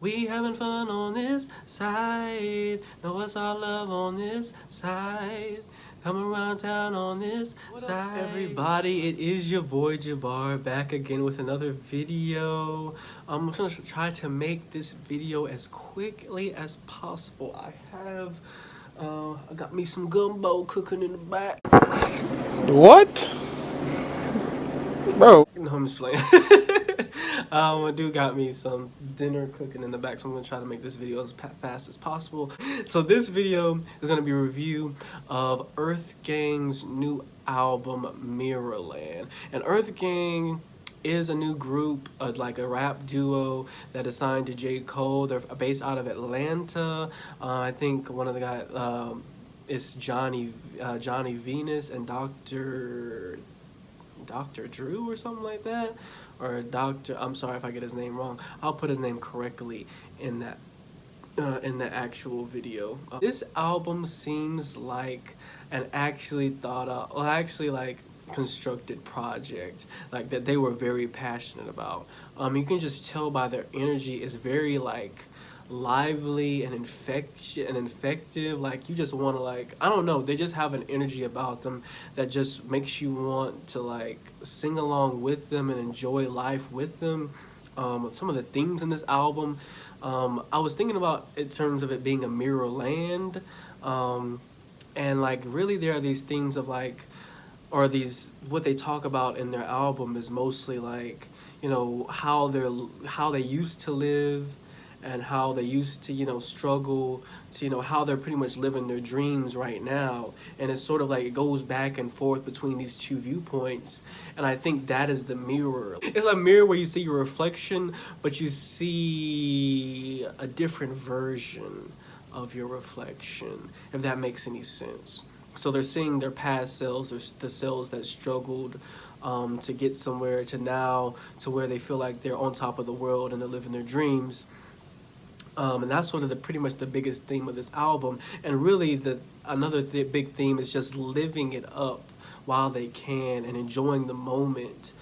We having fun on this side. Know what's our love on this side. Come around town on this side. Up, everybody, it is your boy Jabbar back again with another video. I'm gonna try to make this video as quickly as possible. I got me some gumbo cooking in the back. What? Bro. No, I'm just playing. I do got me some dinner cooking in the back, so I'm gonna try to make this video as fast as possible. So this video is gonna be a review of Earthgang's new album Mirrorland. And Earthgang is a new group, like a rap duo that is signed to J. Cole. They're based out of Atlanta. I think one of the guys is Johnny Venus and Dr. Drew or something like that, or Dr. I'm sorry if I get his name wrong. I'll put his name correctly in the actual video. This album seems like an actually thought out, well, actually like constructed project, like that they were very passionate about. You can just tell by their energy. It's very like lively and infective. Like you just want to, like, I don't know, they just have an energy about them that just makes you want to like sing along with them and enjoy life with them. Some of the themes in this album, I was thinking about in terms of it being a mirror land, and like really there are these themes of like, or these, what they talk about in their album is mostly like, you know, how they used to live and how they used to, you know, struggle to, you know, how they're pretty much living their dreams right now. And it's sort of like it goes back and forth between these two viewpoints. And I think that is the mirror. It's a mirror where you see your reflection, but you see a different version of your reflection, if that makes any sense. So they're seeing their past selves, or the selves that struggled to get somewhere, to now to where they feel like they're on top of the world and they're living their dreams. And that's sort of pretty much the biggest theme of this album. And really another big theme is just living it up while they can and enjoying the moment,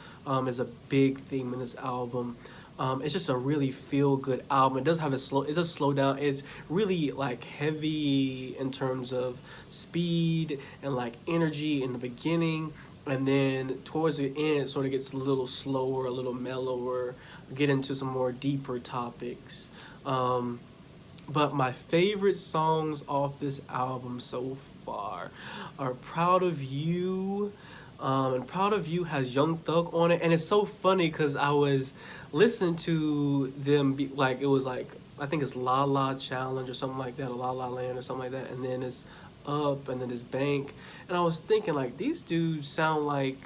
is a big theme in this album. It's just a really feel-good album. It does have it's a slow down. It's really like heavy in terms of speed and like energy in the beginning, and then towards the end it sort of gets a little slower, a little mellower, get into some more deeper topics. But my favorite songs off this album so far are Proud of You, and Proud of You has Young Thug on it. And it's so funny because I was listening to them like, it was like, I think it's La La Challenge or something like that, or La La Land or something like that, and then it's Up, and then it's Bank, and I was thinking like, these dudes sound like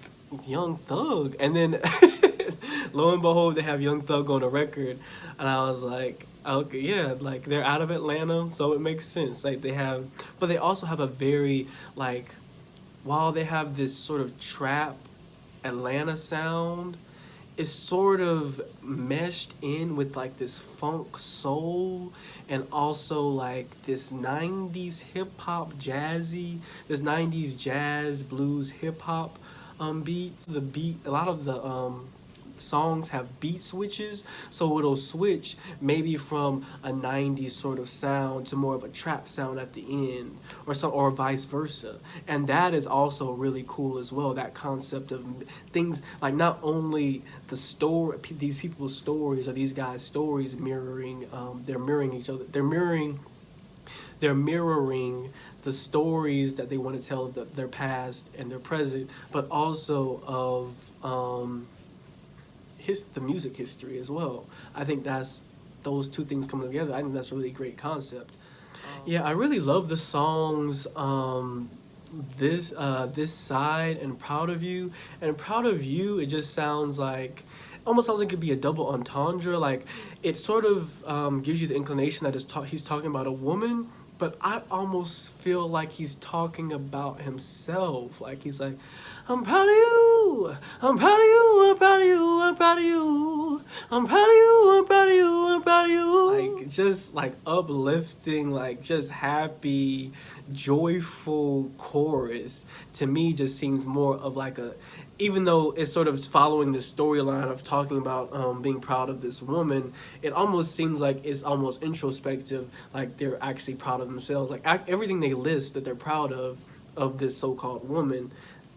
Young Thug, and then lo and behold, they have Young Thug on the record, and I was like, okay, yeah, like they're out of Atlanta, so it makes sense. Like but they also have a very like, while they have this sort of trap Atlanta sound, it's sort of meshed in with like this funk soul, and also like this 90s hip-hop jazzy, this 90s jazz blues hip-hop beats. A lot of the songs have beat switches, so it'll switch maybe from a 90s sort of sound to more of a trap sound at the end, or vice versa. And that is also really cool as well, that concept of things like not only the story, these people's stories, or these guys' stories mirroring, they're mirroring each other, they're mirroring the stories that they want to tell of their past and their present, but also of the music history as well. I think that's those two things coming together. I think that's a really great concept. Yeah, I really love the songs This Side and Proud of You. And Proud of You, it just sounds like, almost sounds like it could be a double entendre. Like it sort of gives you the inclination that he's talking about a woman, but I almost feel like he's talking about himself. Like he's like, I'm proud of you, I'm proud of you, I'm proud of you, I'm proud of you, I'm proud of you, I'm proud of you, I'm proud of you. Like just like uplifting, like just happy, joyful chorus to me just seems more of like even though it's sort of following the storyline of talking about being proud of this woman, it almost seems like it's almost introspective, like they're actually proud of themselves. Like everything they list that they're proud of this so-called woman,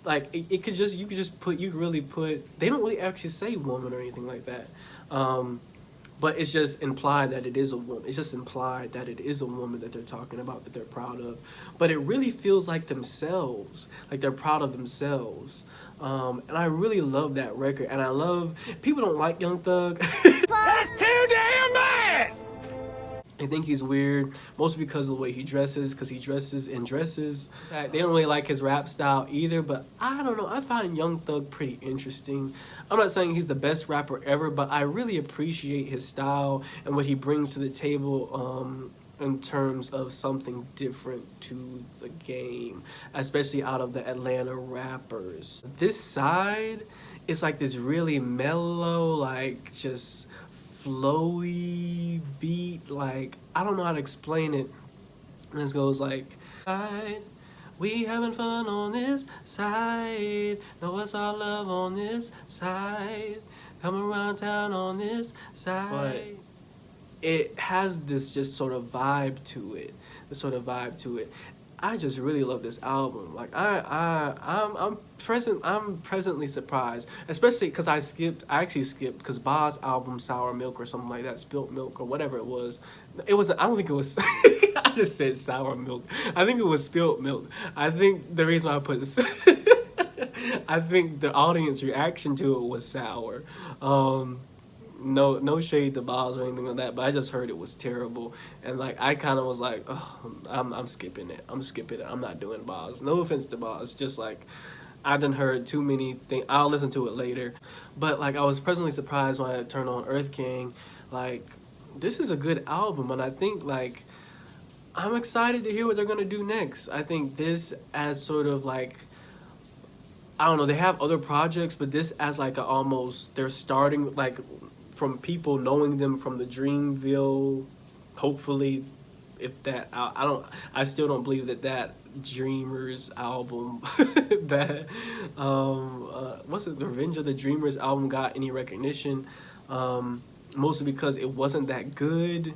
like it could just, you could just put, you could really put, they don't really actually say woman or anything like that. But it's just implied that it is a woman. It's just implied that it is a woman that they're talking about, that they're proud of. But it really feels like themselves, like they're proud of themselves. And I really love that record. And I love, people don't like Young Thug. That's too damn bad! I think he's weird, mostly because of the way he dresses, because he dresses in dresses. They don't really like his rap style either, but I don't know, I find Young Thug pretty interesting. I'm not saying he's the best rapper ever, but I really appreciate his style and what he brings to the table in terms of something different to the game, especially out of the Atlanta rappers. This side is like this really mellow, like just flowy beat, like I don't know how to explain it. This goes like, we having fun on this side, know what's our love on this side, come around town on this side. But it has this just sort of vibe to it, I just really love this album. Like I'm presently surprised, especially because I actually skipped because Boz album Sour Milk or something like that, Spilt Milk or whatever it was. It wasn't. I don't think it was. I just said Sour Milk. I think it was Spilt Milk. I think the reason why I put this, I think the audience reaction to it was sour. No shade to Boz or anything like that, but I just heard it was terrible, and like I kind of was like, oh, I'm skipping it. I'm not doing Boz. No offense to Boz, just like I done heard too many things. I'll listen to it later, but like I was pleasantly surprised when I turned on Earthgang. Like this is a good album, and I think like I'm excited to hear what they're gonna do next. I think this as sort of like, I don't know, they have other projects, but this as like a almost, they're starting like from people knowing them from the Dreamville, hopefully, if that, I still don't believe that Dreamers album, that, what's it, the Revenge of the Dreamers album got any recognition, mostly because it wasn't that good,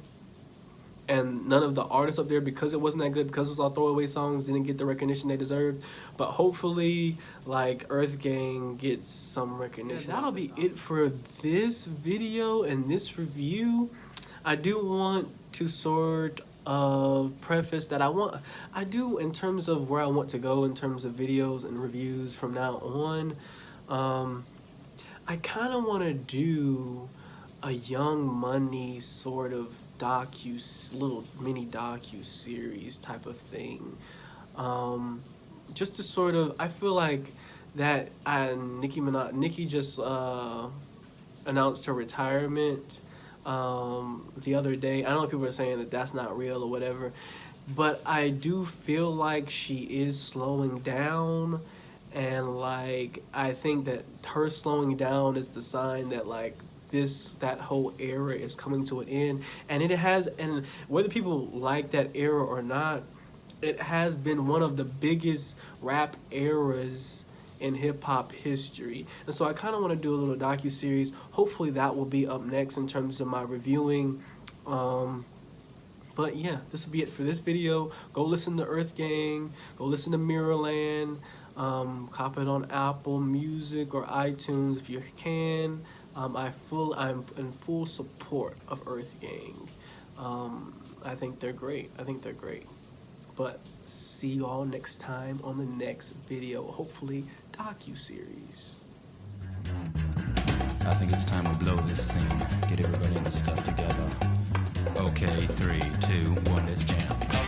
and none of the artists up there, because it wasn't that good, because it was all throwaway songs, didn't get the recognition they deserved. But hopefully, like, Earthgang gets some recognition. Yeah, that'll be it for this video and this review. I do want to sort of preface that I do in terms of where I want to go in terms of videos and reviews from now on. I kind of want to do a Young Money sort of little mini docu-series type of thing, just to sort of, I feel like that Nicki just announced her retirement the other day. I know people are saying that that's not real or whatever, but I do feel like she is slowing down, and like I think that her slowing down is the sign that like that whole era is coming to an end. And it has, and whether people like that era or not, it has been one of the biggest rap eras in hip-hop history. And so I kind of want to do a little docu-series. Hopefully that will be up next in terms of my reviewing. But yeah, this will be it for this video. Go listen to Earthgang, go listen to Mirrorland, cop it on Apple Music or iTunes if you can. I'm in full support of Earthgang. I think they're great. But see you all next time on the next video, hopefully docu-series. I think it's time we blow this scene. Get everybody in the stuff together. Okay, 3, 2, 1, let's jam.